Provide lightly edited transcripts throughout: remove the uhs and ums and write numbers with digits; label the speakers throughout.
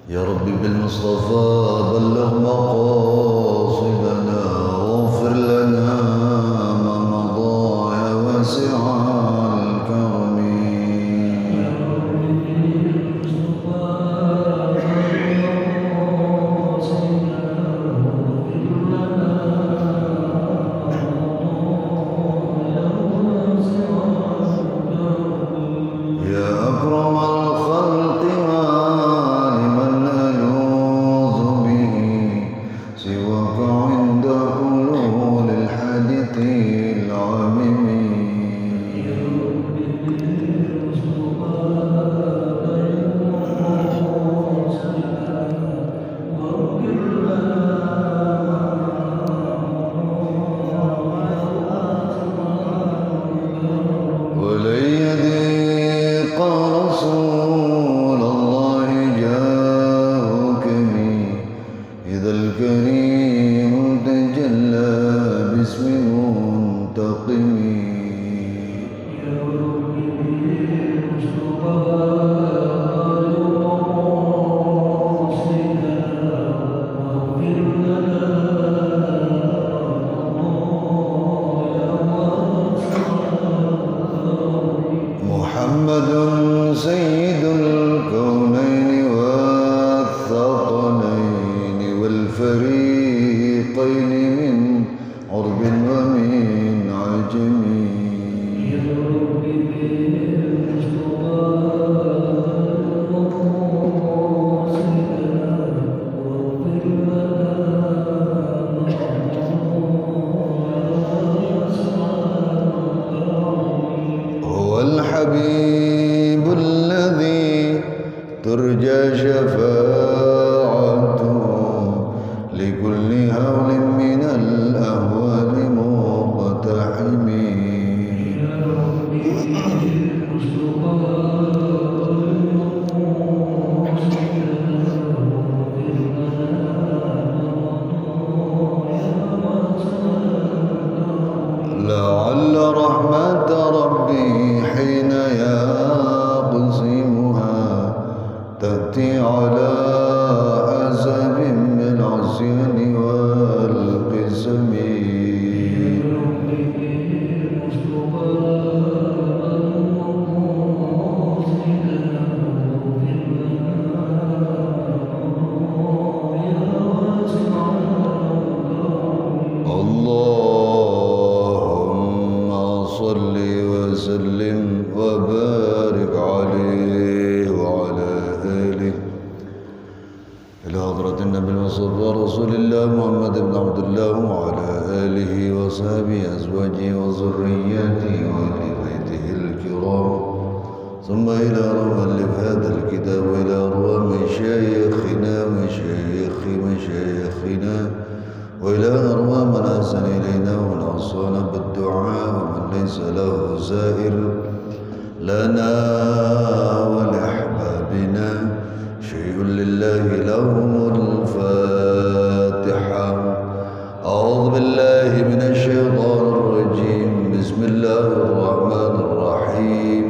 Speaker 1: يا ربي بالمصطفى بلغ مقاصدنا واغفر لنا ما مضى يا واسع الكرم. يا أكرم الخلق لمن ألوذ به سواك عند حلول الحادث العميم. ولن يضيق رسول الله جاهك بي إذا الكريم تجلى باسم منتقم. محمد سيد الكونين والثقلين والفريقين من عرب ومن عجم. هو الحبيب الذي ترجى شفاعته لكل هول من الأهوال مقتحم. لعل رحمة ربي حين يقسمها تأتي على حسب من العصيان والقسم. اللهم صل وسلم وبارك عليه وعلى آله إلى حضرة النبي المصطفى رسول الله محمد بن عبد الله وعلى آله وصحبه أزواجه وذرياته وأهل بيته الكرام، ثم إلى مؤلف هذا الكتاب وإلى أرواح مشايخنا وإلى أرواح من أحسن إلينا ومن أوصانا بالدعاء ومن ليس له زائر لنا ولأحبابنا شيء لله لهم الفاتحة. أعوذ بالله من الشيطان الرجيم. بسم الله الرحمن الرحيم.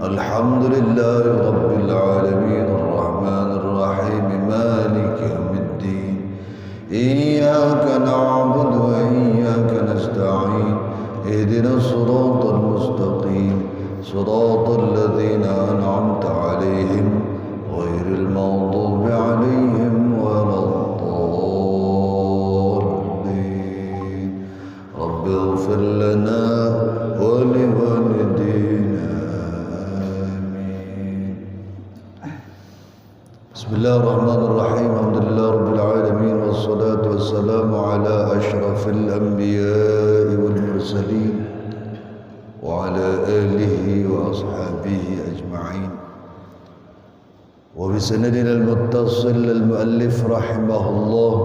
Speaker 1: الحمد لله رب العالمين الرحمن الرحيم مالك يوم الدين. إياك نعبد وإياك نستعين. اهدنا الصراط المستقيم صراط الذين أنعمت عليهم غير المغضوب عليهم ولا الضالين. رب اغفر لنا ولوالدينا آمين. بسم الله الرحمن الرحيم. الحمد لله رب العالمين والصلاة والسلام على أشرف الأنبياء والمرسلين وعلى آله وأصحابه أجمعين. وبسندنا المتصل للمؤلف رحمه الله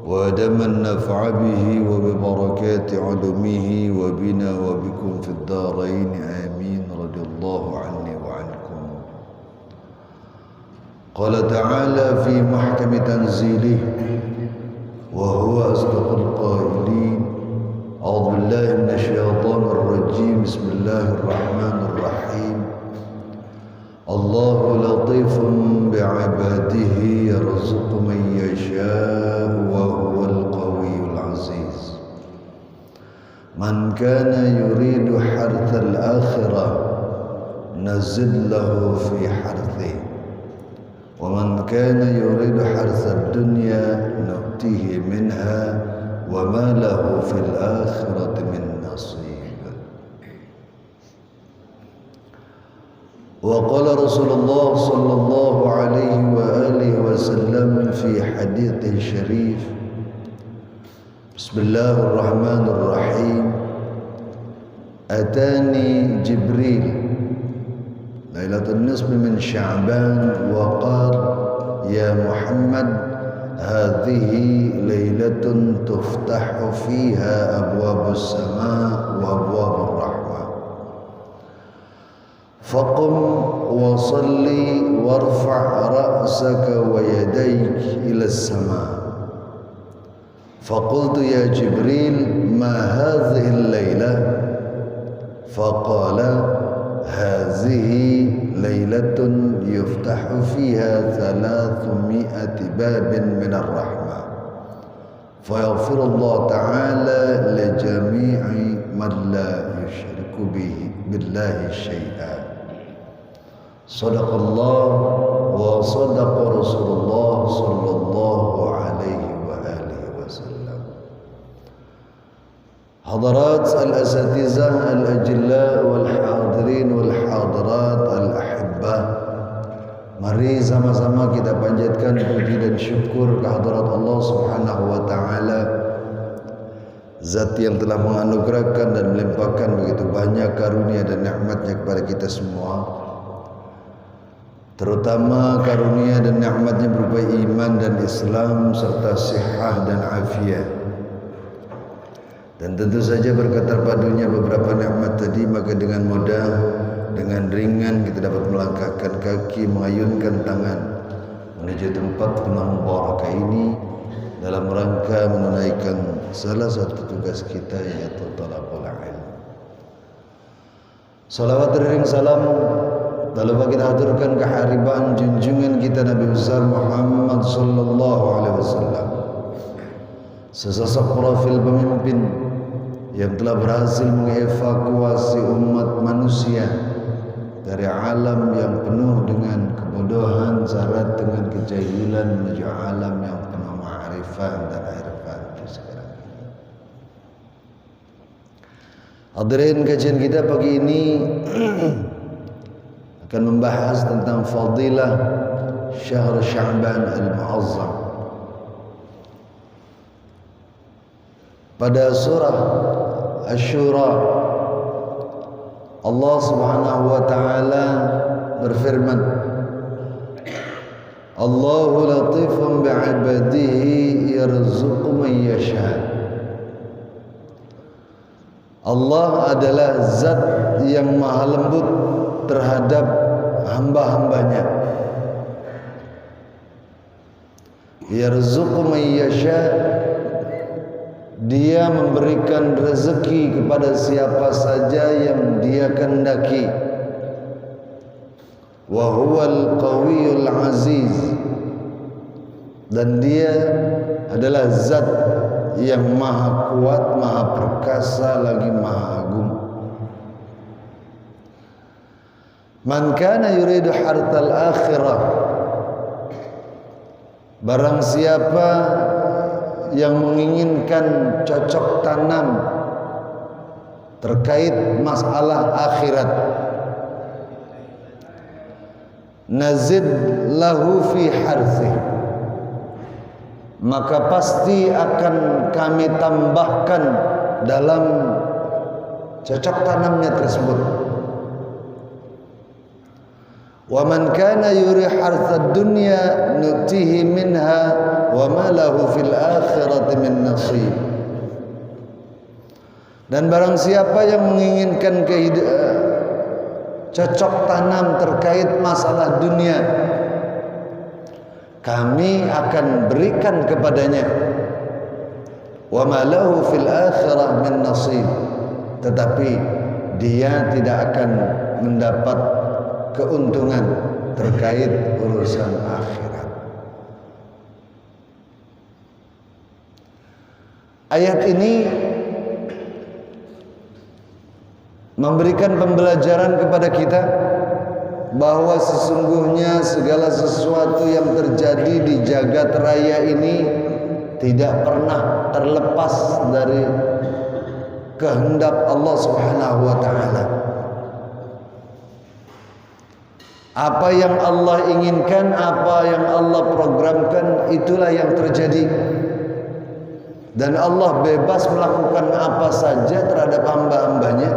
Speaker 1: وأدم النفع به وببركات علومه وبنا وبكم في الدارين آمين. رضي الله عني وعنكم. قال تعالى في محكم تنزيله وهو أصدق القائلين. أعوذ بالله من الشيطان الرجيم. بسم الله الرحمن الرحيم. Allahu latifun bi'ibadihi yarzuqu man yasha'u wa huwal qawiyyul aziz. Man kana yuridu harthal akhirah nazid lahu fi harthihi wa man kana yuridu harthad dunya nu'tihi minha wa ma lahu fil akhirati min nasib. Wa qala Rasulullah sallallahu alaihi wa alihi wasallam fi hadits syarif, Bismillahirrahmanirrahim, Atani Jibril Lailatul Nisfi min Sya'ban wa qala ya Muhammad hadhihi lailatun tuftahu fiha abwabus sama' wa abwabur rahmah faqum wa salli warfa' ra'saka wa yadayk ila as-sama'. Faqultu ya Jibril ma hadhihi al-lailah? Faqala hadhihi lailatun yuftahu fiha 300 babin min ar-rahmah fayaghfirullahu ta'ala li jami'i man la yushriku billahi syai'an. Sadaqallah wa sadaqa Rasulullah sallallahu alaihi wa alihi wasallam. Hadirat al-asatizah al-ajilla wal hadirin wal hadirat al-ahibbah, mari sama-sama kita panjatkan puji dan syukur kehadirat Allah Subhanahu wa taala, Zat yang telah menganugerahkan dan melimpahkan begitu banyak karunia dan nikmatnya kepada kita semua, terutama karunia dan nikmatnya berupa iman dan Islam serta sihah dan afiat. Dan tentu saja berkat terpadunya beberapa nikmat tadi, maka dengan mudah, dengan ringan kita dapat melangkahkan kaki, mengayunkan tangan menuju tempat penuh barakah ini dalam rangka menunaikan salah satu tugas kita, yaitu talabul ilm. Salawat dan salam tak lupa kita haturkan keharibaan junjungan kita Nabi besar Muhammad sallallahu alaihi wasallam, sesosok profil pemimpin yang telah berhasil mengevakuasi umat manusia dari alam yang penuh dengan kebodohan, syarat dengan kejahilan, menuju alam yang penuh ma'rifah dan irfan itu sekarang. Hadirin, kajian kita pagi ini akan membahas tentang fadilah syahr Sya'ban al-Mu'azzam. Pada surah Asy-Syura, Allah Subhanahu wa taala berfirman, Allahu latifun bi'ibadihi yarzuqu man yasha. Allah adalah zat yang maha lembut terhadap hamba-hambanya. Yarzuqu man yasha, Dia memberikan rezeki kepada siapa saja yang Dia kehendaki. Wa huwal qawiyyul aziz, dan Dia adalah zat yang maha kuat, maha perkasa, lagi maha agung. Man kana yuridu hartal akhirah, barang siapa yang menginginkan cocok tanam terkait masalah akhirat, nazid lahu fi harthi, maka pasti akan kami tambahkan dalam cocok tanamnya tersebut. Wa man kana yuri harthad dunya nutihi minha wa ma lahu fil akhirati min nasib. Dan barang siapa yang menginginkan cocok tanam terkait masalah dunia, kami akan berikan kepadanya. Wa ma lahu fil akhirah min nasib, tetapi dia tidak akan mendapat keuntungan terkait urusan akhirat. Ayat ini memberikan pembelajaran kepada kita bahwa sesungguhnya segala sesuatu yang terjadi di jagat raya ini tidak pernah terlepas dari kehendak Allah Subhanahu wa taala. Apa yang Allah inginkan, apa yang Allah programkan, itulah yang terjadi. Dan Allah bebas melakukan apa saja terhadap hamba-hambanya,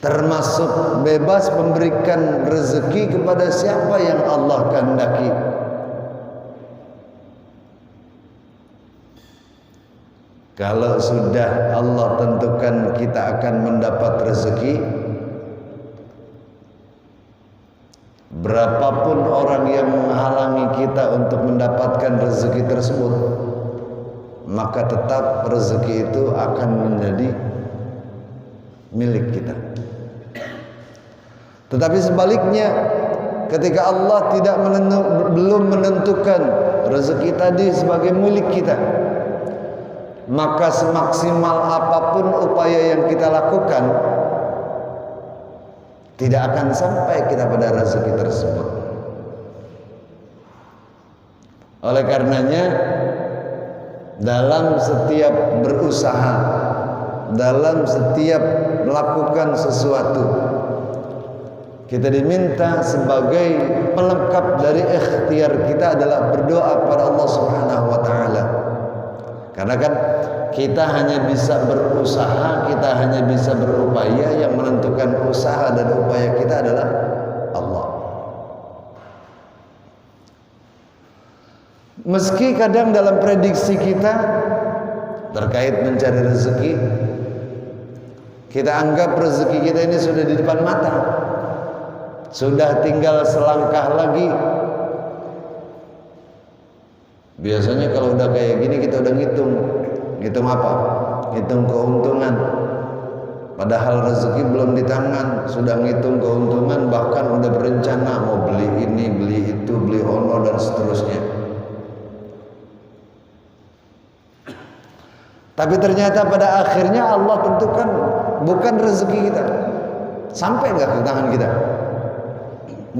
Speaker 1: termasuk bebas memberikan rezeki kepada siapa yang Allah kehendaki. Kalau sudah Allah tentukan kita akan mendapat rezeki, berapapun orang yang menghalangi kita untuk mendapatkan rezeki tersebut, maka tetap rezeki itu akan menjadi milik kita. Tetapi sebaliknya, ketika Allah belum menentukan rezeki tadi sebagai milik kita, maka semaksimal apapun upaya yang kita lakukan, tidak akan sampai kita pada rezeki tersebut. Oleh karenanya, dalam setiap berusaha, dalam setiap melakukan sesuatu, kita diminta sebagai pelengkap dari ikhtiar kita adalah berdoa kepada Allah Subhanahu wa taala. Karena kan kita hanya bisa berusaha, kita hanya bisa berupaya, yang menentukan usaha dan upaya kita adalah Allah. Meski kadang dalam prediksi kita terkait mencari rezeki, kita anggap rezeki kita ini sudah di depan mata, sudah tinggal selangkah lagi. Biasanya kalau udah kayak gini kita udah ngitung apa? Ngitung keuntungan. Padahal rezeki belum di tangan, sudah ngitung keuntungan, bahkan udah berencana mau beli ini, beli itu, beli honor dan seterusnya. Tapi ternyata pada akhirnya Allah tentukan bukan rezeki kita. Sampai nggak ke tangan kita?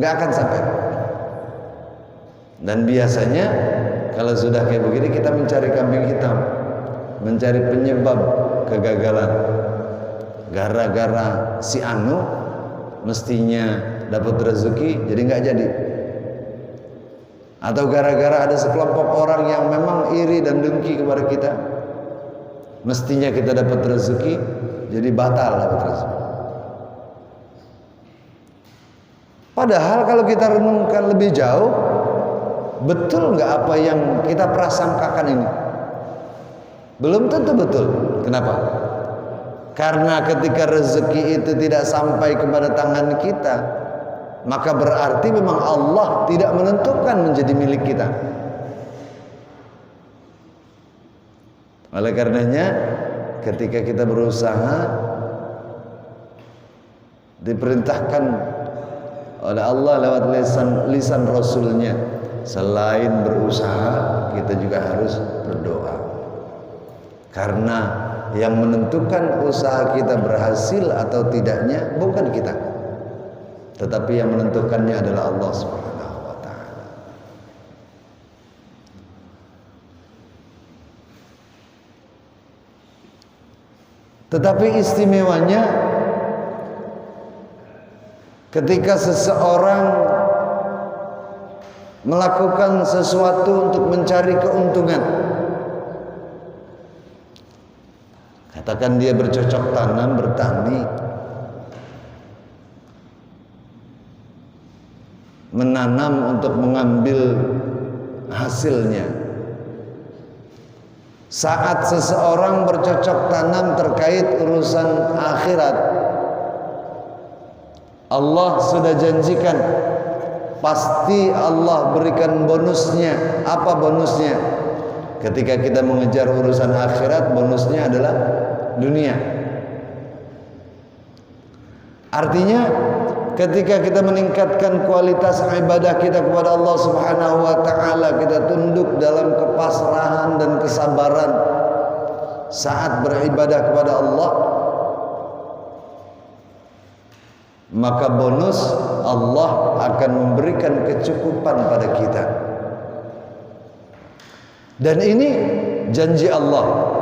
Speaker 1: Nggak akan sampai. Dan biasanya kalau sudah kayak begini kita mencari kambing hitam, mencari penyebab kegagalan. Gara-gara si anu mestinya dapat rezeki jadi nggak jadi. Atau gara-gara ada sekelompok orang yang memang iri dan dengki kepada kita, mestinya kita dapat rezeki jadi batal dapat rezeki. Padahal kalau kita renungkan lebih jauh, betul nggak apa yang kita prasangkakan ini? Belum tentu betul. Kenapa? Karena ketika rezeki itu tidak sampai kepada tangan kita, maka berarti memang Allah tidak menentukan menjadi milik kita. Oleh karenanya, ketika kita berusaha, diperintahkan oleh Allah lewat lisan Rasulnya, selain berusaha, kita juga harus berdoa. Karena yang menentukan usaha kita berhasil atau tidaknya bukan kita, tetapi yang menentukannya adalah Allah Subhanahu wa taala. Tetapi istimewanya ketika seseorang melakukan sesuatu untuk mencari keuntungan, katakan dia bercocok tanam, bertani, menanam untuk mengambil hasilnya. Saat seseorang bercocok tanam terkait urusan akhirat, Allah sudah janjikan pasti Allah berikan bonusnya. Apa bonusnya? Ketika kita mengejar urusan akhirat, bonusnya adalah dunia. Artinya ketika kita meningkatkan kualitas ibadah kita kepada Allah Subhanahu wa taala, kita tunduk dalam kepasrahan dan kesabaran saat beribadah kepada Allah, maka bonus Allah akan memberikan kecukupan pada kita. Dan ini janji Allah.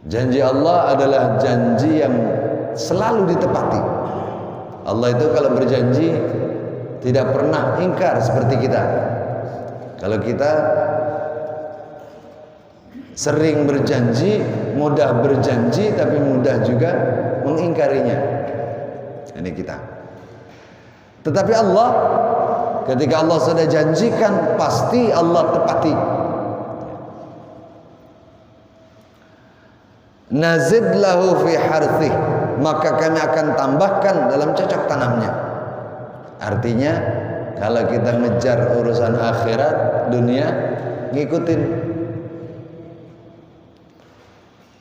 Speaker 1: Janji Allah adalah janji yang selalu ditepati. Allah itu kalau berjanji tidak pernah ingkar seperti kita. Kalau kita sering berjanji, mudah berjanji, tapi mudah juga mengingkarinya. Ini kita. Tetapi Allah, ketika Allah sudah janjikan, pasti Allah tepati. Nazid lahu fi harthih, maka kami akan tambahkan dalam cocok tanamnya. Artinya kalau kita ngejar urusan akhirat, dunia ngikutin.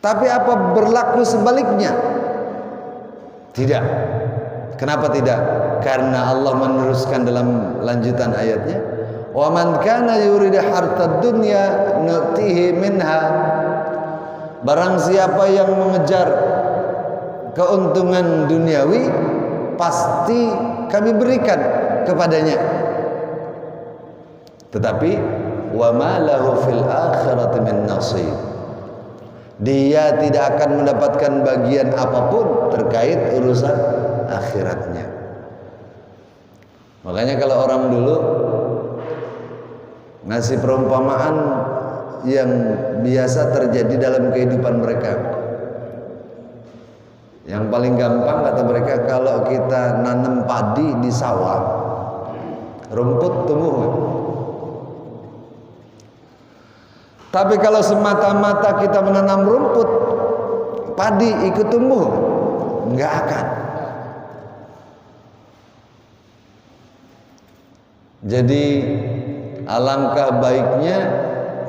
Speaker 1: Tapi apa berlaku sebaliknya? Tidak. Kenapa tidak? Karena Allah meneruskan dalam lanjutan ayatnya, wa man kana yuridu hartad dunya nu'tihi minha. Barang siapa yang mengejar keuntungan duniawi, pasti kami berikan kepadanya. Tetapi wa ma lahu fil akhirati min nasib. Dia tidak akan mendapatkan bagian apapun terkait urusan akhiratnya. Makanya kalau orang dulu ngasih perumpamaan yang biasa terjadi dalam kehidupan mereka, yang paling gampang kata mereka, kalau kita nanam padi di sawah, rumput tumbuh. Tapi kalau semata-mata kita menanam rumput, padi ikut tumbuh, nggak akan. Jadi alangkah baiknya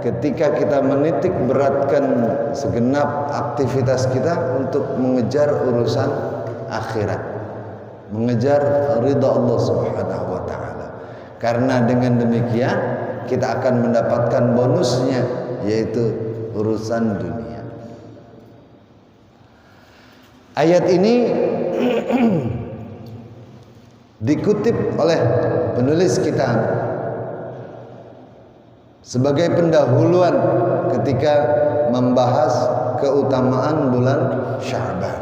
Speaker 1: ketika kita menitik beratkan segenap aktivitas kita untuk mengejar urusan akhirat, mengejar ridha Allah Subhanahu wa taala. Karena dengan demikian kita akan mendapatkan bonusnya, yaitu urusan dunia. Ayat ini dikutip oleh penulis kitab sebagai pendahuluan ketika membahas keutamaan bulan Sya'ban.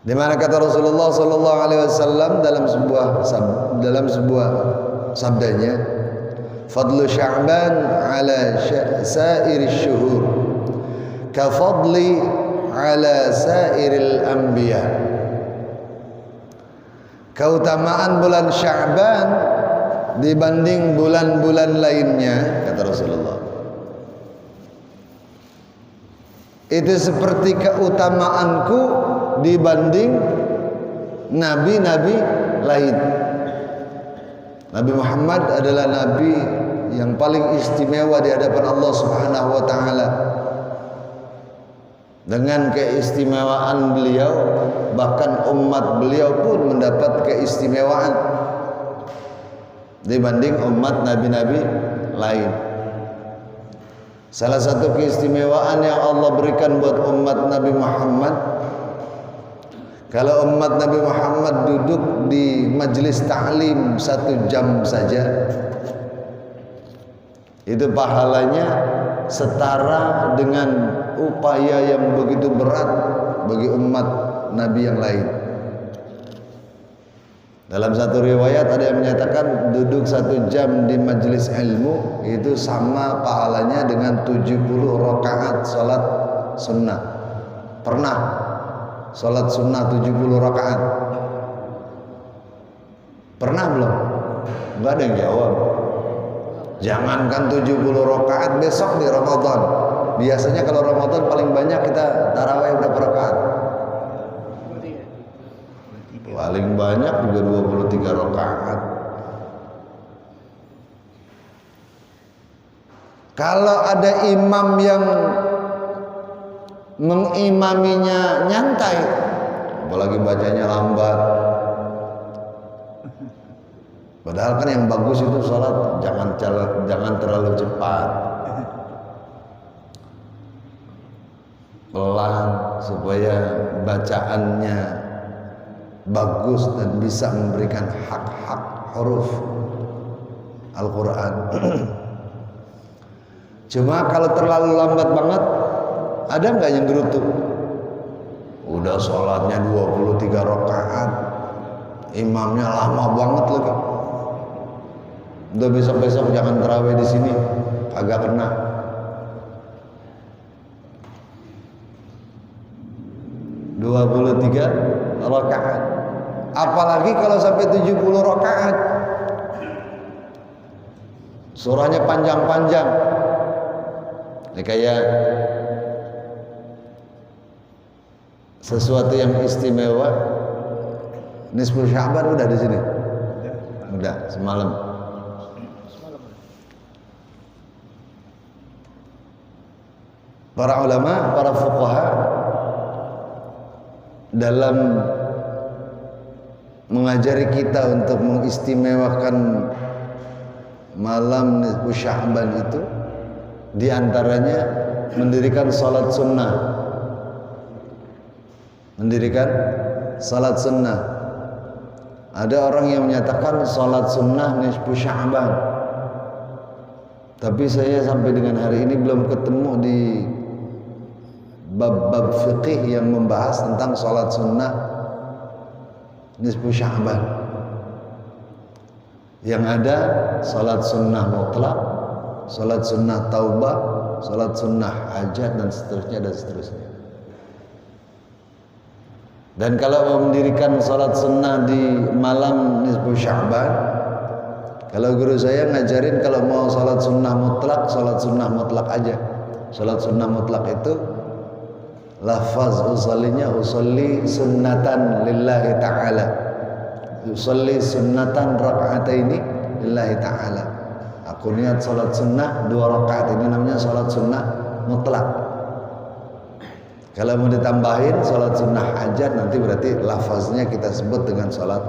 Speaker 1: Di mana kata Rasulullah sallallahu alaihi wasallam dalam sebuah sabdanya, fadlu Sya'ban ala sa'iri syuhur ka fadli ala sa'iril anbiya. Keutamaan bulan Sya'ban dibanding bulan-bulan lainnya, kata Rasulullah, itu seperti keutamaanku dibanding nabi-nabi lain. Nabi Muhammad adalah nabi yang paling istimewa di hadapan Allah Subhanahu wa taala. Dengan keistimewaan beliau, bahkan umat beliau pun mendapat keistimewaan dibanding umat nabi-nabi lain. Salah satu keistimewaan yang Allah berikan buat umat Nabi Muhammad, kalau umat Nabi Muhammad duduk di majelis ta'lim 1 jam saja, itu pahalanya setara dengan upaya yang begitu berat bagi umat Nabi yang lain. Dalam satu riwayat ada yang menyatakan duduk 1 jam di majelis ilmu itu sama pahalanya dengan 70 rakaat salat sunnah. Pernah salat sunnah 70 rakaat? Pernah belum? Enggak ada yang jawab. Jangankan 70 rakaat, besok di Ramadan. Biasanya kalau Ramadan paling banyak kita tarawih berapa rakaat? Paling banyak juga 23 rakaat. Kalau ada imam yang mengimaminya nyantai, apalagi bacanya lambat. Padahal kan yang bagus itu sholat jangan terlalu cepat, pelan supaya bacaannya bagus dan bisa memberikan hak-hak huruf Al-Quran. Cuma kalau terlalu lambat banget, ada nggak yang gerutu? Udah sholatnya 23 rakaat, imamnya lama banget lagi. Udah besok-besok jangan terawih di sini, agak kena. (23 rakaat). Apalagi kalau sampai 70 rakaat. Surahnya panjang-panjang. Ini kayak sesuatu yang istimewa. Nisfu Sya'ban udah di sini. Udah semalam. Para ulama, para fuqaha dalam mengajari kita untuk mengistimewakan malam nisfu Sya'ban itu, diantaranya mendirikan salat sunnah. Mendirikan salat sunnah. Ada orang yang menyatakan salat sunnah nisfu Sya'ban, tapi saya sampai dengan hari ini belum ketemu di bab-bab fiqih yang membahas tentang salat sunnah nisfu Sya'ban. Yang ada salat sunnah mutlak, salat sunnah taubah, salat sunnah hajat, dan seterusnya dan seterusnya. Dan kalau mau mendirikan salat sunnah di malam nisfu Sya'ban, kalau guru saya ngajarin kalau mau salat sunnah mutlak aja. Salat sunnah mutlak itu lafaz usallinya usalli sunnatan lillahi ta'ala, usalli sunnatan raka'ataini lillahi ta'ala. Aku niat salat sunnah 2 rakaat, ini namanya salat sunnah mutlak. Kalau mau ditambahin salat sunnah hajat, nanti berarti lafaznya kita sebut dengan salat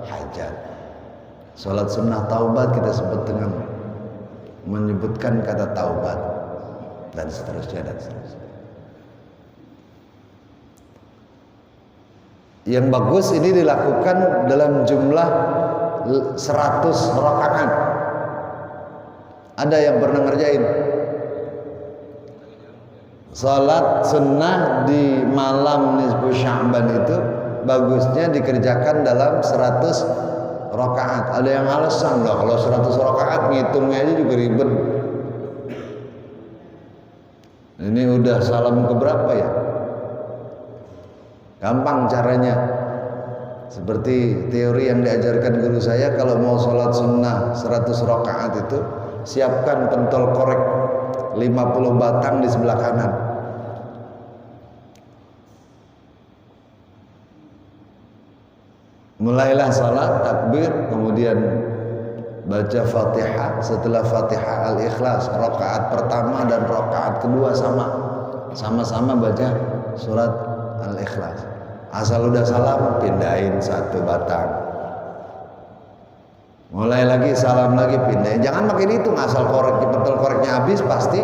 Speaker 1: hajat. Salat sunnah taubat kita sebut dengan menyebutkan kata taubat, dan seterusnya dan seterusnya. Yang bagus ini dilakukan dalam jumlah 100 rakaat. Ada yang pernah ngerjain salat sunnah di malam nisfu Sya'ban itu bagusnya dikerjakan dalam 100 rakaat. Ada yang alasan lah, kalau 100 rakaat ngitungnya aja juga ribet. Ini udah salam keberapa ya? Gampang caranya. Seperti teori yang diajarkan guru saya, kalau mau sholat sunnah 100 rakaat itu, siapkan pentol korek 50 batang di sebelah kanan. Mulailah salat, takbir, kemudian baca Fatihah. Setelah Fatihah Al-Ikhlas, rakaat pertama dan rakaat kedua sama-sama baca surat Al-Ikhlas. Asal udah salam, pindahin 1 batang. Mulai lagi, salam lagi, pindahin. Jangan makin hitung, asal pentol koreknya habis pasti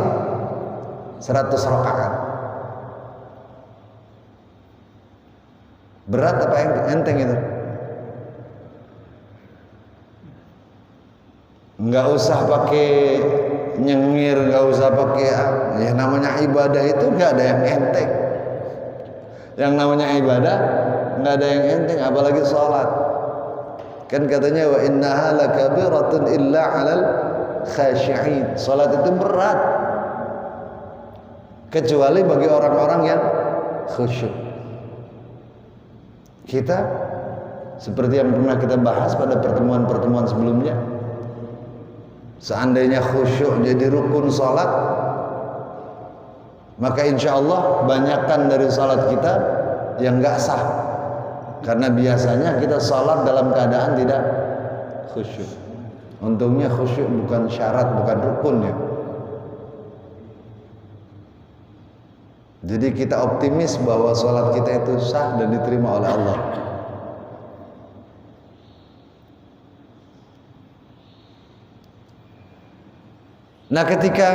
Speaker 1: 100 rakaat. Berat apa yang enteng itu? Nggak usah pakai nyengir, nggak usah pakai ya, namanya ibadah itu nggak ada yang enteng. Yang namanya ibadah nggak ada yang enteng, apalagi sholat. Kan katanya wa innaha lakabiratun illa 'alal khashi'in. Sholat itu berat kecuali bagi orang-orang yang khusyuk. Kita seperti yang pernah kita bahas pada pertemuan-pertemuan sebelumnya, seandainya khusyuk jadi rukun salat, maka insya Allah banyakkan dari salat kita yang nggak sah, karena biasanya kita salat dalam keadaan tidak khusyuk. Untungnya khusyuk bukan syarat, bukan rukunnya. Jadi kita optimis bahwa sholat kita itu sah dan diterima oleh Allah. Nah, ketika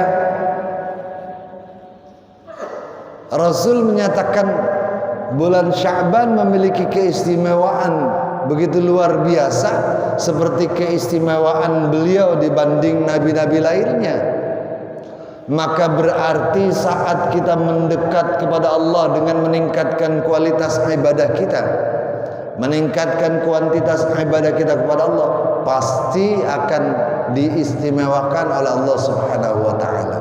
Speaker 1: Rasul menyatakan bulan Sya'ban memiliki keistimewaan begitu luar biasa seperti keistimewaan beliau dibanding nabi-nabi lainnya, maka berarti saat kita mendekat kepada Allah dengan meningkatkan kualitas ibadah kita, meningkatkan kuantitas ibadah kita kepada Allah, pasti akan diistimewakan oleh Allah Subhanahu wa taala.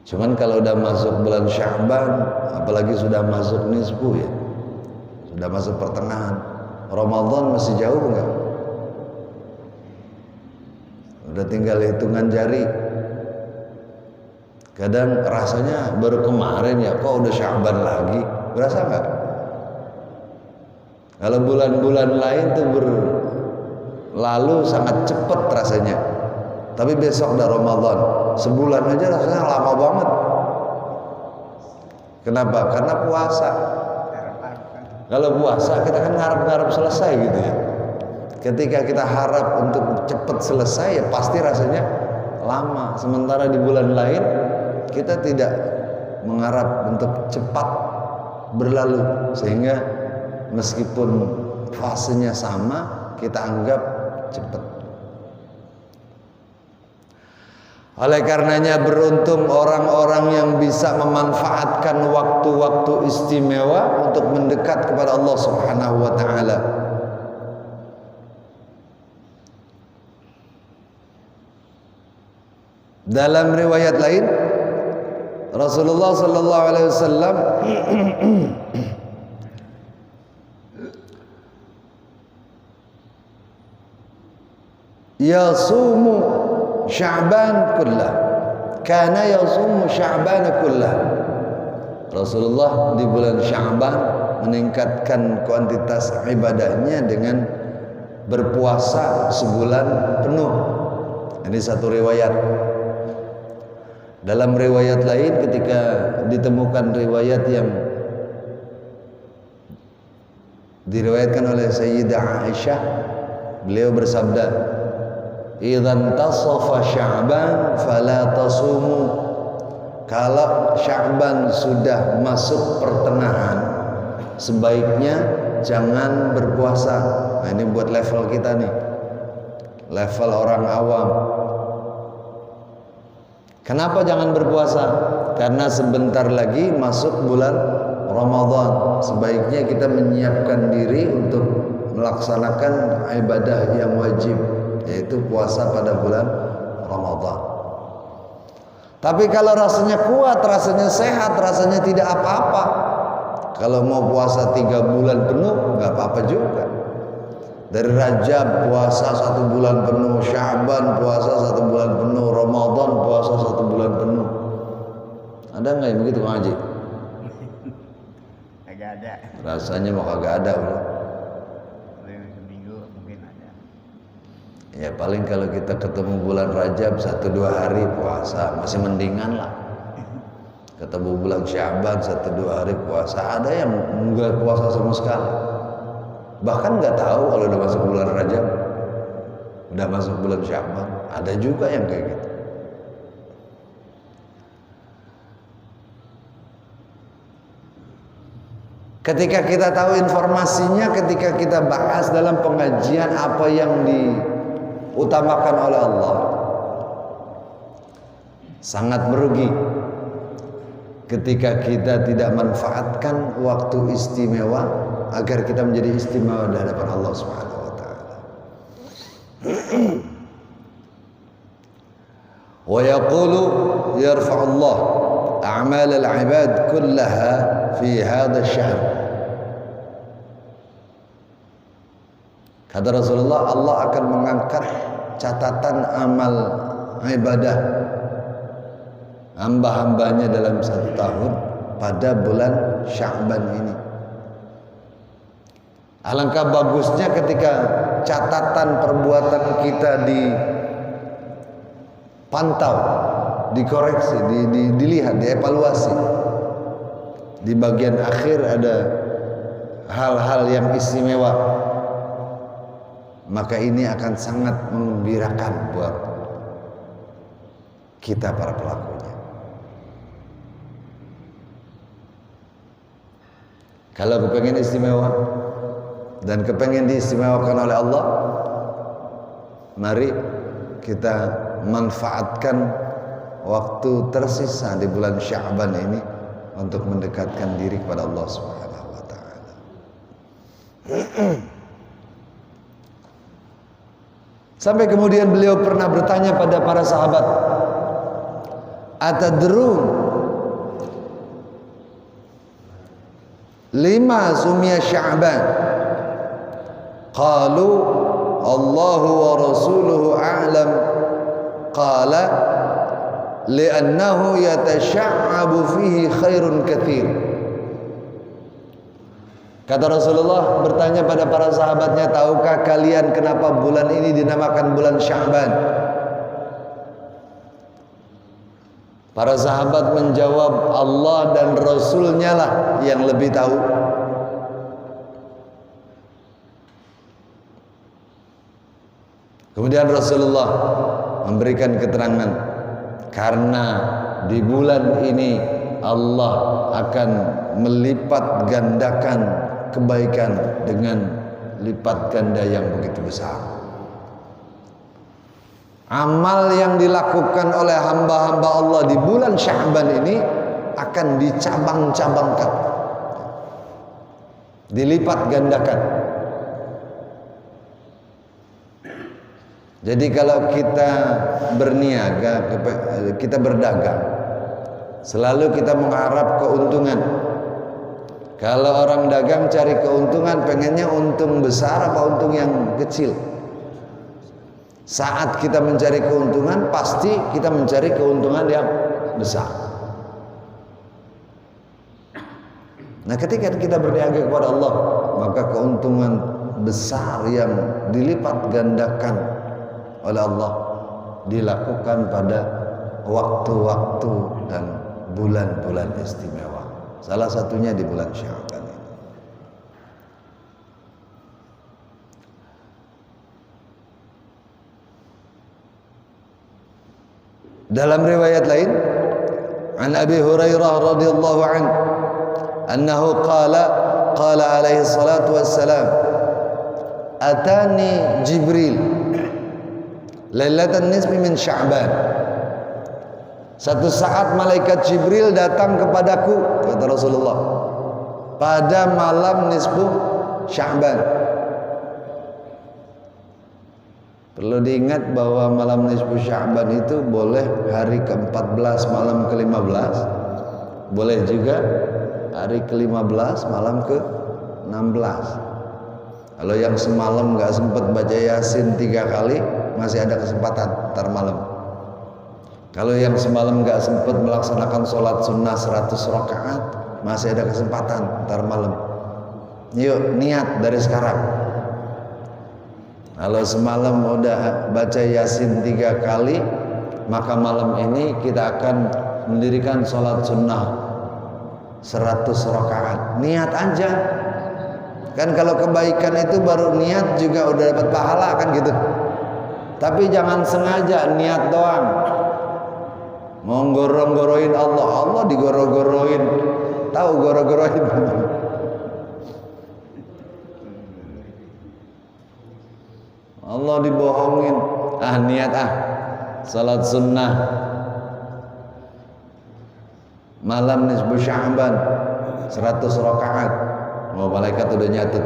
Speaker 1: Cuman kalau udah masuk bulan Sya'ban, apalagi sudah masuk nisfu ya, sudah masuk pertengahan, Ramadan masih jauh enggak? Udah tinggal hitungan jari. Kadang rasanya baru kemarin ya, kok udah Sya'ban lagi, berasa enggak? Kalau bulan-bulan lain tuh berlalu sangat cepat rasanya, tapi besok udah Ramadan, sebulan aja rasanya lama banget. Kenapa? Karena puasa. Kalau puasa kita kan ngarep-ngarep selesai gitu ya. Ketika kita harap untuk cepat selesai ya pasti rasanya lama. Sementara di bulan lain kita tidak mengharap untuk cepat berlalu, sehingga meskipun fasenya sama kita anggap cepat. Oleh karenanya beruntung orang-orang yang bisa memanfaatkan waktu-waktu istimewa untuk mendekat kepada Allah Subhanahu wa taala. Dalam riwayat lain Rasulullah sallallahu alaihi wasallam yasumu Sya'ban kullah, kana yasumu Sya'ban kullah. Rasulullah di bulan Sya'ban meningkatkan kuantitas ibadahnya dengan berpuasa sebulan penuh. Ini satu riwayat. Dalam riwayat lain ketika ditemukan riwayat yang diriwayatkan oleh Sayyidah Aisyah, beliau bersabda, "Idzan tasafa Sya'ban fala tasumu." Kalau Sya'ban sudah masuk pertengahan, sebaiknya jangan berpuasa. Nah, ini buat level kita nih, level orang awam. Kenapa jangan berpuasa? Karena sebentar lagi masuk bulan Ramadan. Sebaiknya kita menyiapkan diri untuk melaksanakan ibadah yang wajib, yaitu puasa pada bulan Ramadan. Tapi kalau rasanya kuat, rasanya sehat, rasanya tidak apa-apa, kalau mau puasa 3 bulan penuh nggak apa-apa juga. Dari Rajab puasa 1 bulan penuh, Sya'ban puasa 1 bulan penuh, Ramadan puasa 1 bulan penuh. Ada nggak yang begitu Kang Haji?
Speaker 2: Kagak ada.
Speaker 1: Rasanya mau kagak ada udah.
Speaker 2: Seminggu mungkin ada.
Speaker 1: Ya paling kalau kita ketemu bulan Rajab 1-2 hari puasa masih mendingan lah. Ketemu bulan Sya'ban 1-2 hari puasa, ada yang enggak puasa sama sekali. Bahkan nggak tahu kalau udah masuk bulan Rajab, udah masuk bulan Sya'ban. Ada juga yang kayak gitu. Ketika kita tahu informasinya, ketika kita bahas dalam pengajian apa yang diutamakan oleh Allah, sangat merugi ketika kita tidak manfaatkan waktu istimewa agar kita menjadi istimewa di hadapan Allah Subhanahu wa taala. Wa yaqulu yarfa'ullah a'mal al-'ibad kullaha fi hadha asy-syahr. Kata Rasulullah, Allah akan mengangkat catatan amal ibadah hamba-hambanya dalam 1 tahun pada bulan Sya'ban ini. Alangkah bagusnya ketika catatan perbuatan kita dipantau dikoreksi, dilihat, dievaluasi. Di bagian akhir ada hal-hal yang istimewa. Maka ini akan sangat menggembirakan buat kita para pelakunya. Kalau kepengen istimewa dan kepengen diistimewakan oleh Allah, mari kita manfaatkan waktu tersisa di bulan Sya'ban ini untuk mendekatkan diri kepada Allah Subhanahu wa taala. Sampai kemudian beliau pernah bertanya pada para sahabat, "Atadrun lima sumia Sya'ban?" Qalu Allahu wa rasuluhu a'lam. Qala li'annahu yatasha'abu fihi khairun katsir. Kata Rasulullah bertanya pada para sahabatnya, tahukah kalian kenapa bulan ini dinamakan bulan Sya'ban? Para sahabat menjawab, Allah dan Rasulnya lah yang lebih tahu. Kemudian Rasulullah memberikan keterangan, karena di bulan ini Allah akan melipat gandakan kebaikan dengan lipat ganda yang begitu besar. Amal yang dilakukan oleh hamba-hamba Allah di bulan Sya'ban ini akan dicabang-cabangkan, dilipat gandakan. Jadi kalau kita berniaga, kita berdagang, selalu kita mengharap keuntungan. Kalau orang dagang cari keuntungan, pengennya untung besar apa untung yang kecil? Saat kita mencari keuntungan, pasti kita mencari keuntungan yang besar. Nah, ketika kita berniaga kepada Allah, maka keuntungan besar yang dilipat gandakan oleh Allah dilakukan pada waktu-waktu dan bulan-bulan istimewa. Salah satunya di bulan Sya'ban ini. Dalam riwayat lain, an Abi Hurairah radhiyallahu anhu annahu qala alaihi salatu wassalam, atani Jibril lailatan nisfi min Sya'ban. Satu saat malaikat Jibril datang kepadaku, kata Rasulullah, pada malam nisfu Sya'ban. Perlu diingat bahwa malam nisfu Sya'ban itu boleh hari ke-14 malam ke-15, boleh juga hari ke-15 malam ke-16. Kalau yang semalam nggak sempat baca Yasin 3 kali, masih ada kesempatan ntar malam. Kalau yang semalam nggak sempat melaksanakan sholat sunnah 100 rakaat, masih ada kesempatan ntar malam. Yuk niat dari sekarang. Kalau semalam udah baca Yasin 3 kali, maka malam ini kita akan mendirikan sholat sunnah 100 rakaat. Niat aja. Kan kalau kebaikan itu baru niat juga udah dapat pahala kan gitu. Tapi jangan sengaja niat doang. Mau gorong-goroin Allah, Allah digoro-goroin. Tahu goro-goroin? Allah dibohongin. Niat salat sunnah malam nisfu Sya'ban 100 rakaat. Oh, malaikat udah nyatet.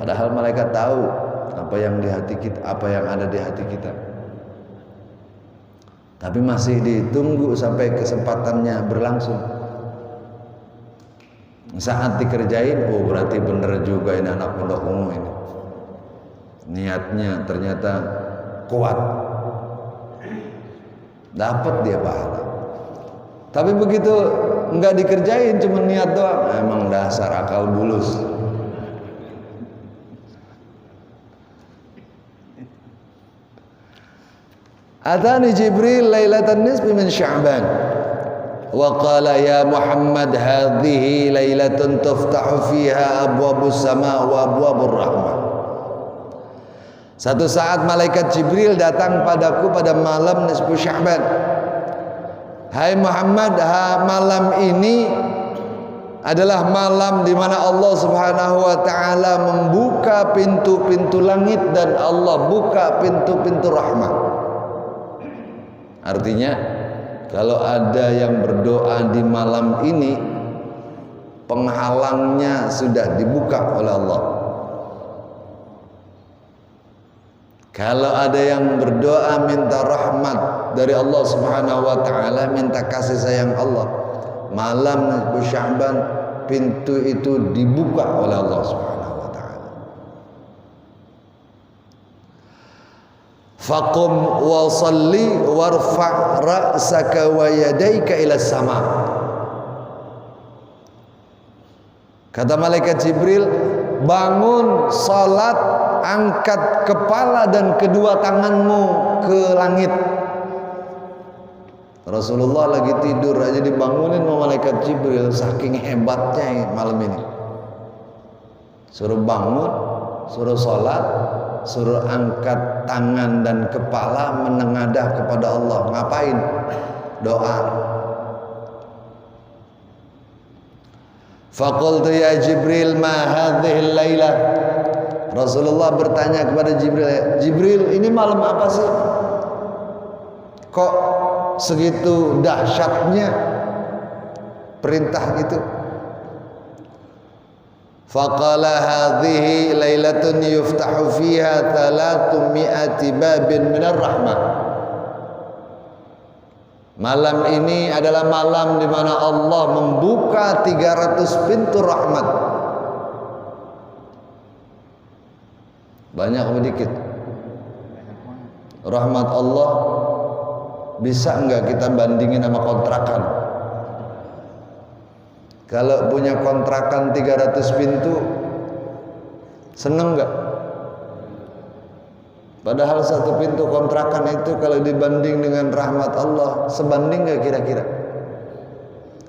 Speaker 1: Padahal malaikat tahu apa yang di hati kita, apa yang ada di hati kita. Tapi masih ditunggu sampai kesempatannya berlangsung. Saat dikerjain, oh berarti bener juga ini anak pondok umum ini. Niatnya ternyata kuat. Dapat dia pahala. Tapi begitu enggak dikerjain, cuma niat doang, emang dasar akal bulus. Atani Jibril lailatan nisfi min Sya'ban wa qala ya Muhammad hadhihi lailatun tuftahu fiha abwabus sama wa abwabur rahmah. Satu saat malaikat Jibril datang padaku pada malam nisfu Sya'ban. Hai Muhammad, malam ini adalah malam di mana Allah Subhanahu wa taala membuka pintu-pintu langit dan Allah buka pintu-pintu rahmat. Artinya kalau ada yang berdoa di malam ini, penghalangnya sudah dibuka oleh Allah. Kalau ada yang berdoa minta rahmat dari Allah Subhanahu wa taala, minta kasih sayang Allah, malam Sya'ban pintu itu dibuka oleh Allah Subhanahu wa taala. Faqum wa shalli warfa' ra'saka wa yadayka ila sama. Kata malaikat Jibril, bangun, salat, angkat kepala dan kedua tanganmu ke langit. Rasulullah lagi tidur aja dibangunin sama malaikat Jibril, saking hebatnya malam ini. Suruh bangun, suruh sholat, suruh angkat tangan dan kepala menengadah kepada Allah. Ngapain? Doa. Faqultu ya Jibril ma hadhil lailah. Rasulullah bertanya kepada Jibril, Jibril ini malam apa sih? Kok segitu dahsyatnya perintah gitu? Faqala hadhihi lailatun yuftahu fiha 300 babin minar rahmah. Malam ini adalah malam di mana Allah membuka 300 pintu rahmat. Banyak atau dikit? Rahmat Allah bisa enggak kita bandingin sama kontrakan? Kalau punya kontrakan 300 pintu, seneng enggak? Padahal satu pintu kontrakan itu kalau dibanding dengan rahmat Allah, sebanding enggak kira-kira?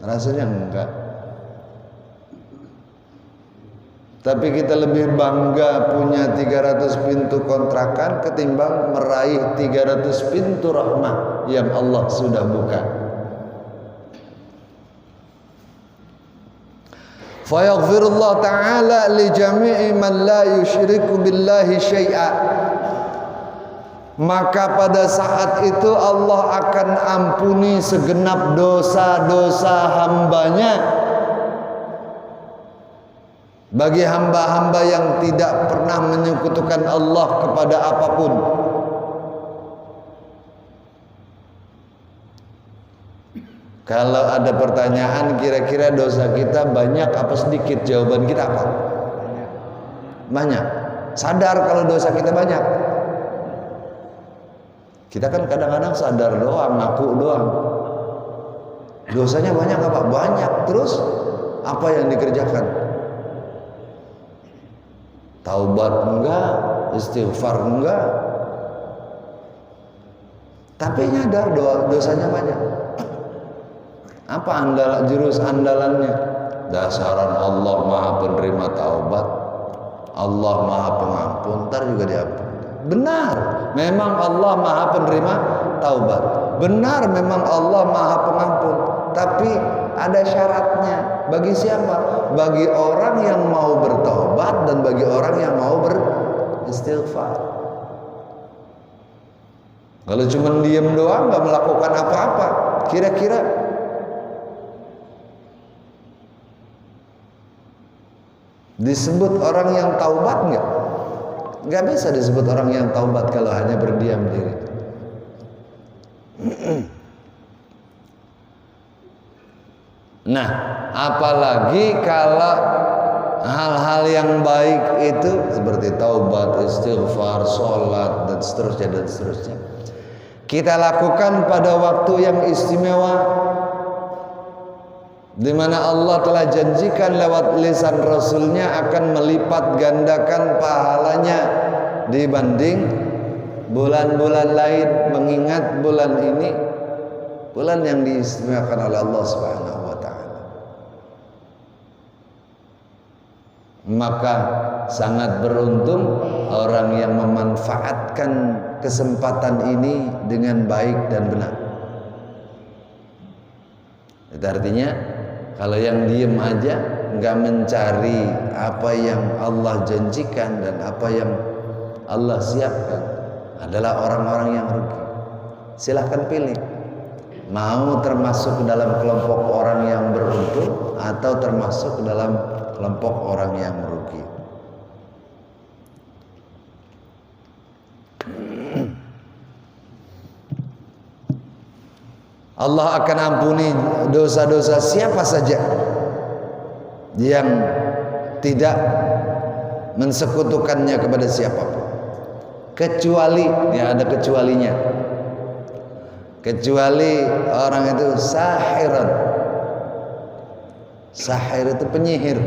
Speaker 1: Rasanya enggak. Tapi kita lebih bangga punya 300 pintu kontrakan ketimbang meraih 300 pintu rahmah yang Allah sudah buka. Fayaghfirullah ta'ala li jami'i man la yusyriku billahi syai'a. Maka pada saat itu Allah akan ampuni segenap dosa-dosa hambanya. Bagi hamba-hamba yang tidak pernah menyekutukan Allah kepada apapun. Kalau ada pertanyaan kira-kira dosa kita banyak apa sedikit, jawaban kita apa? Banyak. Sadar kalau dosa kita banyak. Kita kan kadang-kadang sadar doang, ngaku doang. Dosanya banyak apa? Banyak. Terus apa yang dikerjakan? Taubat enggak, istighfar enggak, tapi nyadar dosanya banyak. Apa jurus andalannya? Dasaran Allah Maha Penerima Taubat, Allah Maha Pengampun, ntar juga diampun. Benar, memang Allah Maha Penerima Taubat. Benar, memang Allah Maha Pengampun. Tapi ada syaratnya. Bagi siapa? Bagi orang yang mau bertaubat dan bagi orang yang mau beristighfar. Kalau cuma diem doang, nggak melakukan apa-apa, kira-kira disebut orang yang taubat nggak? Nggak bisa disebut orang yang taubat kalau hanya berdiam diri. Nah, apalagi kalau hal-hal yang baik itu seperti taubat, istighfar, sholat dan seterusnya kita lakukan pada waktu yang istimewa, di mana Allah telah janjikan lewat lisan Rasulnya akan melipat gandakan pahalanya dibanding bulan-bulan lain mengingat bulan ini, bulan yang diistimewakan oleh Allah Subhanahu wa taala. Maka sangat beruntung orang yang memanfaatkan kesempatan ini dengan baik dan benar. Itu artinya kalau yang diem aja, nggak mencari apa yang Allah janjikan dan apa yang Allah siapkan, adalah orang-orang yang rugi. Silahkan pilih, mau termasuk dalam kelompok orang yang beruntung atau termasuk dalam kelompok orang yang merugi. Allah akan ampuni dosa-dosa siapa saja yang tidak mensekutukannya kepada siapapun, kecuali, ya ada kecualinya, kecuali orang itu sahiran. Sahir itu penyihir.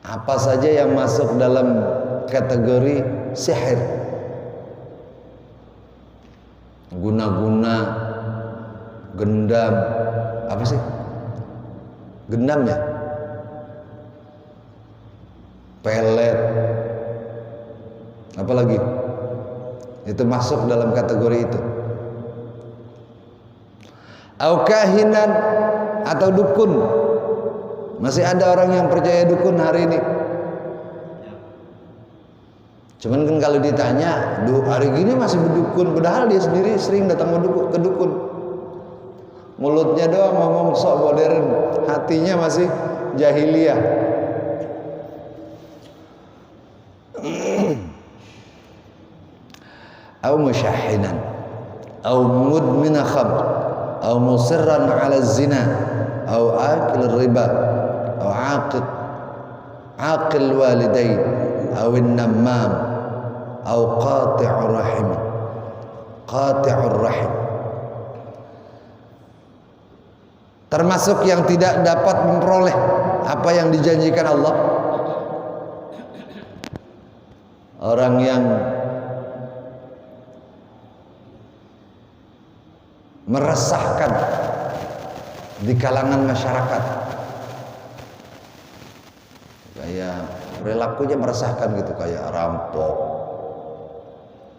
Speaker 1: Apa saja yang masuk dalam kategori sihir, guna-guna, gendam, apa sih gendam ya, pelet, apalagi itu masuk dalam kategori itu. Au kahinan, atau dukun. Masih ada orang yang percaya dukun hari ini. Cuman kan kalau ditanya, hari gini masih berdukun, padahal dia sendiri sering datang ke dukun. Mulutnya doang ngomong sok modern, hatinya masih jahiliyah. Au musyahinan, au mudmina khamr, au musirran ala zina, au akil riba, au aqil walidain, au namam, au qati'ur rahim. Qati'ur rahim termasuk yang tidak dapat memperoleh apa yang dijanjikan Allah. Orang yang meresahkan di kalangan masyarakat, kayak perilakunya meresahkan gitu, kayak rampok,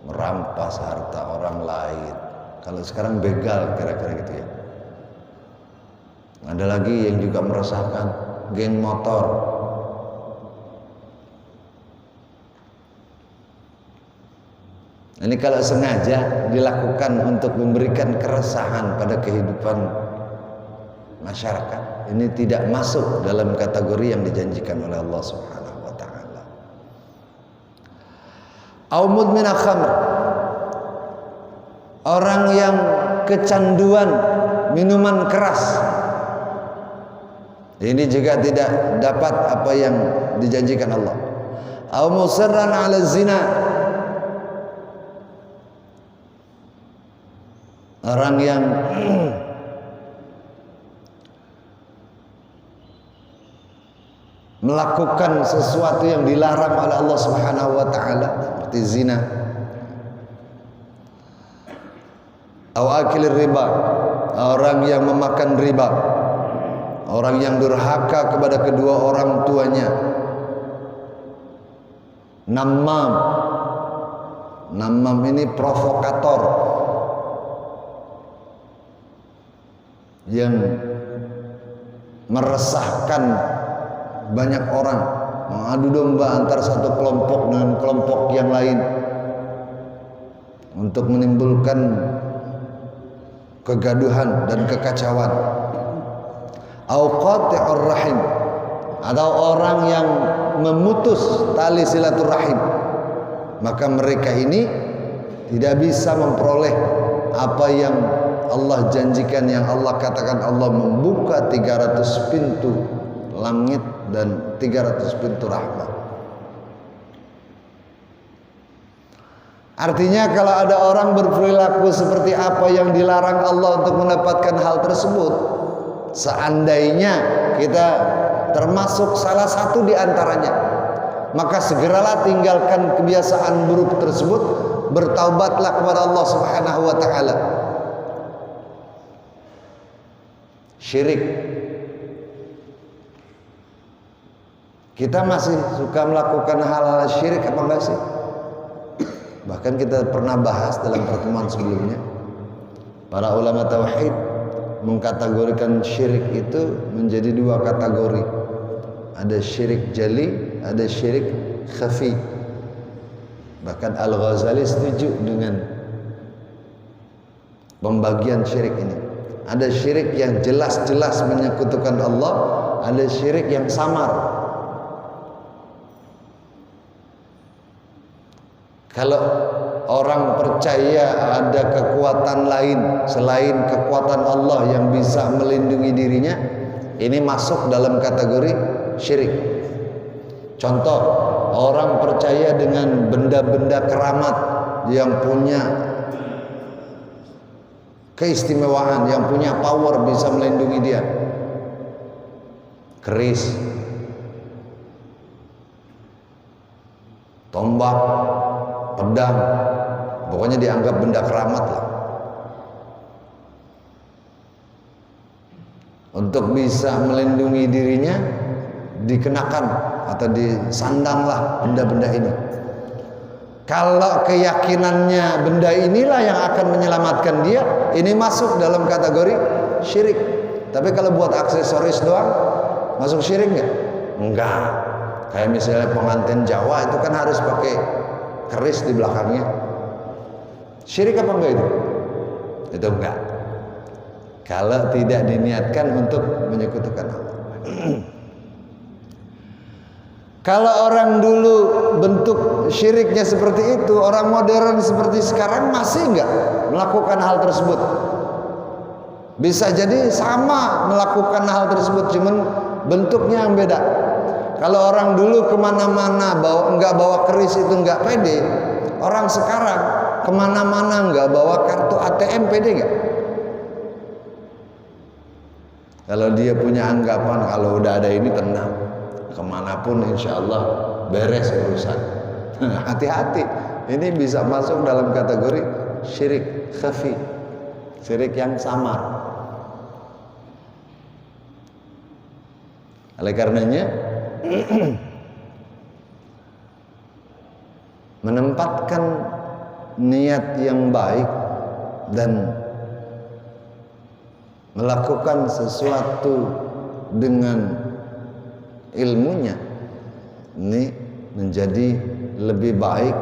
Speaker 1: merampas harta orang lain. Kalau sekarang begal kira-kira gitu ya. Ada lagi yang juga meresahkan, geng motor. Ini kalau sengaja dilakukan untuk memberikan keresahan pada kehidupan masyarakat, ini tidak masuk dalam kategori yang dijanjikan oleh Allah Subhanahu wa taala. Au mudmina khamr, orang yang kecanduan minuman keras, ini juga tidak dapat apa yang dijanjikan Allah. Au musirran ala zina, orang yang melakukan sesuatu yang dilarang oleh Allah Subhanahu wa taala seperti zina. Au akil riba, orang yang memakan riba, orang yang durhaka kepada kedua orang tuanya. Namam, namam ini provokator yang meresahkan banyak orang, mengadu domba antar satu kelompok dengan kelompok yang lain untuk menimbulkan kegaduhan dan kekacauan. Au qati'ur rahim, atau orang yang memutus tali silaturahim, maka mereka ini tidak bisa memperoleh apa yang Allah janjikan, yang Allah katakan Allah membuka 300 pintu langit dan 300 pintu rahmat. Artinya kalau ada orang berperilaku seperti apa yang dilarang Allah untuk mendapatkan hal tersebut, seandainya kita termasuk salah satu di antaranya, maka segeralah tinggalkan kebiasaan buruk tersebut, bertaubatlah kepada Allah Subhanahu wa taala. Syirik. Kita masih suka melakukan hal-hal syirik apa enggak sih? Bahkan kita pernah bahas dalam pertemuan sebelumnya. Para ulama tauhid mengkategorikan syirik itu menjadi dua kategori. Ada syirik jali, ada syirik khafi. Bahkan Al-Ghazali setuju dengan pembagian syirik ini. Ada syirik yang jelas-jelas menyekutukan Allah, ada syirik yang samar. Kalau orang percaya ada kekuatan lain selain kekuatan Allah yang bisa melindungi dirinya, ini masuk dalam kategori syirik. Contoh, orang percaya dengan benda-benda keramat yang punya keistimewaan, yang punya power bisa melindungi dia. Keris, tombak, pedang, pokoknya dianggap benda keramat lah. Untuk bisa melindungi dirinya, dikenakan atau disandanglah benda-benda ini. Kalau keyakinannya benda inilah yang akan menyelamatkan dia, ini masuk dalam kategori syirik. Tapi kalau buat aksesoris doang, masuk syirik nggak? Enggak. Kayak misalnya pengantin Jawa itu kan harus pakai keris di belakangnya. Syirik apa enggak itu? Itu enggak. Kalau tidak diniatkan untuk menyekutukan Allah. Kalau orang dulu bentuk syiriknya seperti itu, orang modern seperti sekarang masih enggak melakukan hal tersebut. Bisa jadi sama melakukan hal tersebut, cuman bentuknya yang beda. Kalau orang dulu kemana-mana enggak bawa keris itu enggak pede, orang sekarang kemana-mana enggak bawa kartu ATM pede enggak? Kalau dia punya anggapan kalau udah ada ini tenang, kemanapun insya Allah beres urusan. Hati-hati, ini bisa masuk dalam kategori syirik khafi, syirik yang samar. Oleh karenanya menempatkan niat yang baik dan melakukan sesuatu dengan ilmunya ini menjadi lebih baik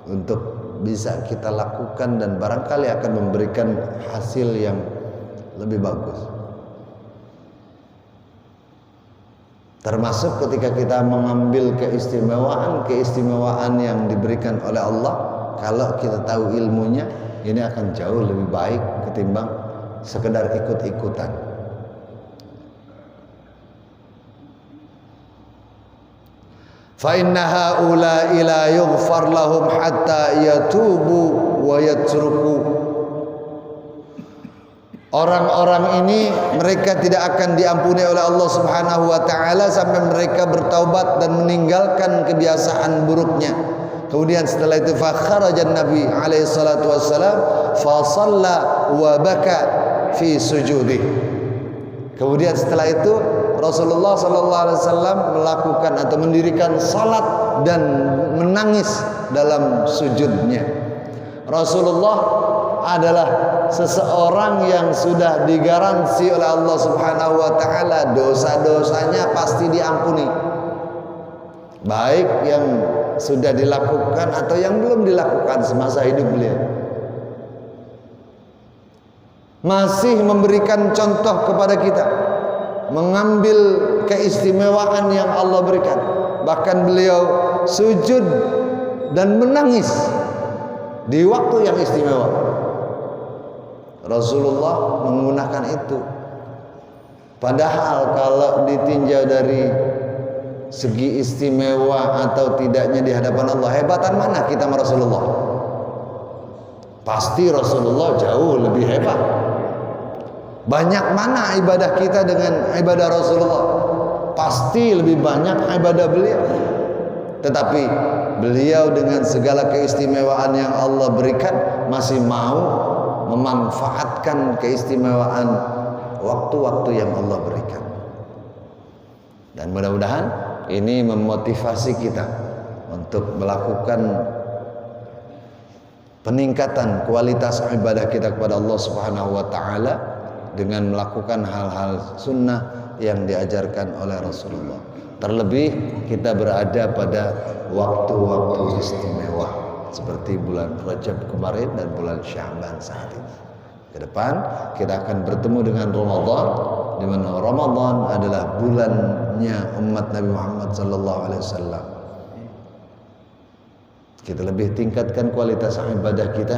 Speaker 1: untuk bisa kita lakukan dan barangkali akan memberikan hasil yang lebih bagus. Termasuk ketika kita mengambil keistimewaan yang diberikan oleh Allah, kalau kita tahu ilmunya, ini akan jauh lebih baik ketimbang sekedar ikut-ikutan. Fa inna haula'i la yughfar lahum hatta yatubu wa yatruku. Orang-orang ini mereka tidak akan diampuni oleh Allah Subhanahu wa taala sampai mereka bertaubat dan meninggalkan kebiasaan buruknya. Kemudian setelah itu fa kharajan Nabi alaihi salatu wassalam fa shalla wa baka fi sujudi. Kemudian setelah itu Rasulullah sallallahu alaihi wasallam melakukan atau mendirikan salat dan menangis dalam sujudnya. Rasulullah adalah seseorang yang sudah digaransi oleh Allah Subhanahu wa taala dosa-dosanya pasti diampuni. Baik yang sudah dilakukan atau yang belum dilakukan semasa hidup beliau. Masih memberikan contoh kepada kita, mengambil keistimewaan yang Allah berikan. Bahkan beliau sujud dan menangis di waktu yang istimewa. Rasulullah menggunakan itu. Padahal kalau ditinjau dari segi istimewa atau tidaknya di hadapan Allah, hebatan mana kita sama Rasulullah? Pasti Rasulullah jauh lebih hebat. Banyak mana ibadah kita dengan ibadah Rasulullah? Pasti lebih banyak ibadah beliau. tetapi beliau dengan segala keistimewaan yang Allah berikan masih mau memanfaatkan keistimewaan waktu-waktu yang Allah berikan. Dan mudah-mudahan ini memotivasi kita untuk melakukan peningkatan kualitas ibadah kita kepada Allah Subhanahu wa taala dengan melakukan hal-hal sunnah yang diajarkan oleh Rasulullah. Terlebih kita berada pada waktu-waktu istimewa seperti bulan Rajab kemarin dan bulan Sya'ban saat ini. Ke depan kita akan bertemu dengan Ramadan, di mana Ramadan adalah bulannya umat Nabi Muhammad sallallahu alaihi wasallam. Kita lebih tingkatkan kualitas ibadah kita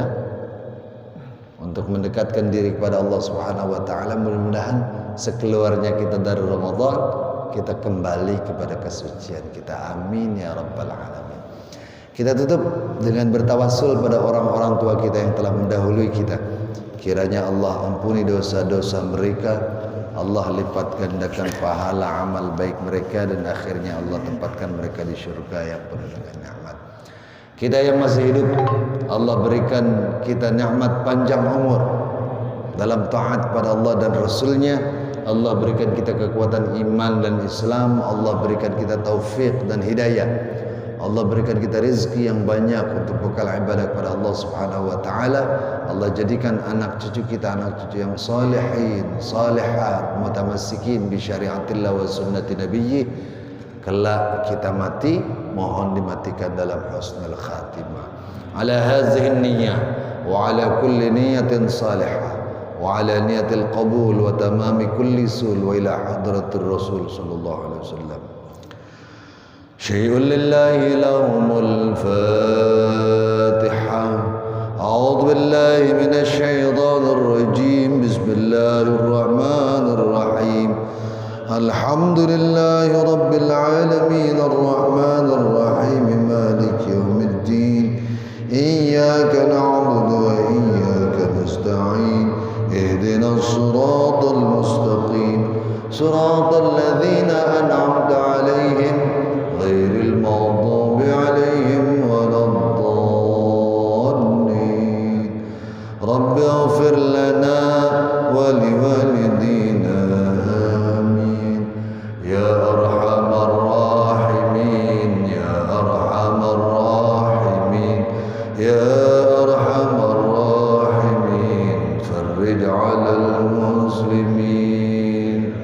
Speaker 1: untuk mendekatkan diri kepada Allah Subhanahu wa taala. Mudah-mudahan sekeluarnya kita dari Ramadan kita kembali kepada kesucian kita. Amin ya rabbal alamin. Kita tutup dengan bertawassul pada orang-orang tua kita yang telah mendahului kita. Kiranya Allah ampuni dosa-dosa mereka, Allah lipat gandakan pahala amal baik mereka, dan akhirnya Allah tempatkan mereka di syurga yang penuh dengan nikmat. Kita yang masih hidup, Allah berikan kita nikmat panjang umur dalam taat pada Allah dan Rasulnya. Allah berikan kita kekuatan iman dan Islam. Allah berikan kita taufik dan hidayah. Allah berikan kita rezeki yang banyak untuk bekal ibadah kepada Allah Subhanahu wa taala. Allah jadikan anak cucu kita anak cucu yang salihin, salihat, mutamassikin bi syariatillah wa sunnati nabiyyi. Kelak kita mati, mohon dimatikan dalam husnul khatimah. Ala hadhihi niyyah wa ala kulli niyatin salihah wa ala niyatil qabul wa tamami kulli sul wa ila hadratir rasul sallallahu alaihi wasallam. Syai'un lillahi lahumul fatihah. A'udzu billahi minasy syaithanir rajim. Bismillahir rahmanir rahim. Alhamdulillahi rabbil alamin arrahmanir rahim maliki yaumiddin. Iyyaka na'budu wa iyyaka nasta'in. Ihdinas siratal mustaqim. Siratal ladzina an'amta 'alaihim ghairil maghdubi 'alaihim waladdallin. Rabbi ighfir lana wa liwalidina. Ya arhamar rahimin, ya arhamar rahimin, ya arhamar rahimin, farrij 'alal muslimin.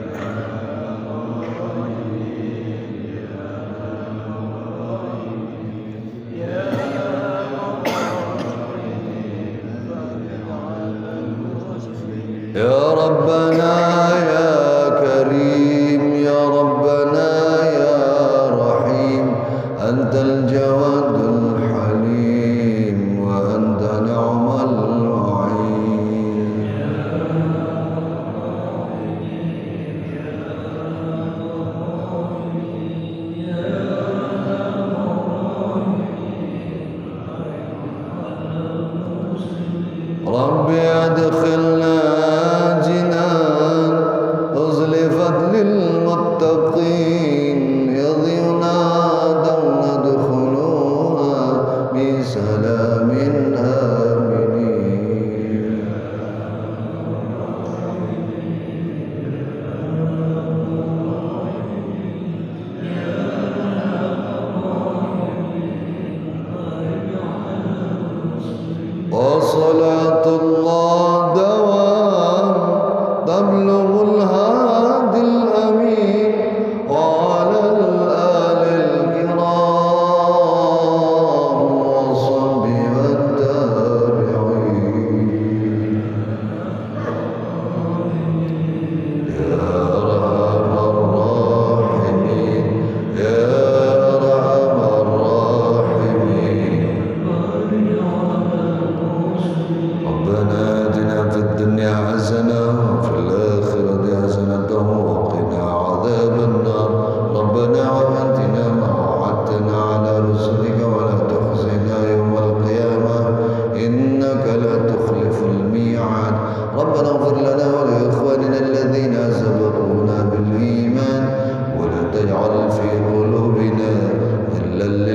Speaker 1: Ya Rabbana ya Karim, ya Rabbana ya Rahim, Antal Jawadul Halim wa anta ni'mal mu'in. Rabbi adkhilna